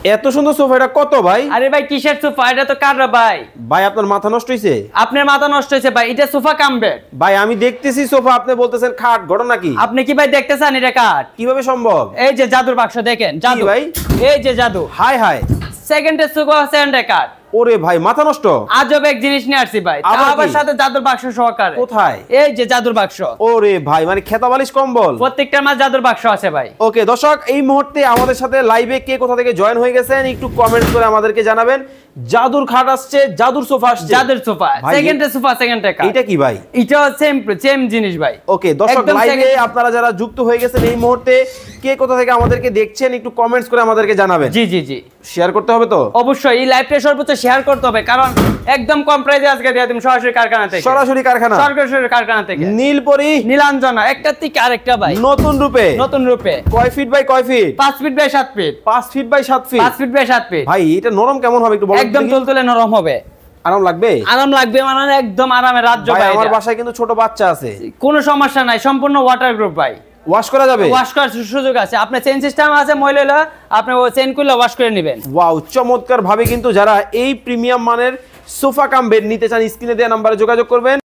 এত সুন্দর সোফা, এটা কত ভাই? আরে ভাই কিসের সোফা, এটা তো কার ভাই? ভাই আপনার মাথা নষ্ট হইছে? আপনার মাথা নষ্ট হয়েছে ভাই, এটা সোফা কাম বেড। ভাই আমি দেখতেছি সোফা, আপনি বলতেছেন খাট, ঘটনা কি? আপনি কি ভাই দেখতেছেন এটা কাঠ? কিভাবে সম্ভব? এই যে জাদুর বাক্স দেখেন, জাদু ভাই, এই যে জাদু। হাই হাই, সেকেন্ডের সোফা সেকেন্ডের কাঠ। ওরে ভাই মাথা নষ্ট। আজব এক জিনিস নিয়ে আসছি ভাই, আবার সাথে জাদুর বাক্স সহকারে। কোথায়? এই যে জাদুর বাক্স। ওরে ভাই মানে খেতা বালিশ কম্বল প্রত্যেকটার মাঝে জাদুর বাক্স আছে ভাই। ওকে দর্শক, এই মুহূর্তে আমাদের সাথে লাইভে কে কোথা থেকে জয়েন হয়ে গেছেন একটু কমেন্ট করে আমাদেরকে জানাবেন। জাদুর খাট আসছে, জাদুর সোফা আসছে। জাদুর সোফা সেকেন্ডের সোফা সেকেন্ডের কাঠ। এটা কি ভাই? এটা সেম জিনিস ভাই। ওকে দর্শক, লাইভে আপনারা যারা যুক্ত হয়ে গেছেন এই মুহূর্তে কে কোথা থেকে আমাদেরকে দেখছেন একটু কমেন্টস করে আমাদেরকে জানাবেন। জি জি জি, শেয়ার করতে হবে তো অবশ্যই। এই লাইভটা সর্বোচ্চ শেয়ার করতে হবে, কারণ একদম কম প্রাইসে আজকে দিয়ে দিন সরাসরি কারখানা থেকে। সরাসরি কারখানা, সরাসরি কারখানা থেকে। নীলপরি নীলাঞ্জনা, একটা থেকে আরেকটা ভাই নতুন রূপে। নতুন রূপে। কয় ফিট বাই কয় feet? 5 feet by 7 feet. 5 feet by 7 feet. 5 feet by 7 feet. ভাই এটা নরম কেমন হবে একটু বলেন? একদম তুলতুলে নরম হবে। আরাম লাগবে? আরাম লাগবে মানে একদম আরামে রাজ্য ভাই। ভাই আমার বাসায় কিন্তু ছোট বাচ্চা আছে। কোনো সমস্যা নাই, সম্পূর্ণ ওয়াটার গ্রুপ ভাই। ওয়াশ করা যাবে? ওয়াশ করার সুযোগ আছে, আপনি চেইন সিস্টেম আছে, ময়লা হলে আপনি ও চেইন করলে ওয়াশ করে নেবেন। ওয়াও, চমৎকার ভাবে কিন্তু যারা এই প্রিমিয়াম মানের সোফা কাম বেড নিতে চান স্ক্রিনে দেওয়া নম্বরে যোগাযোগ করবেন।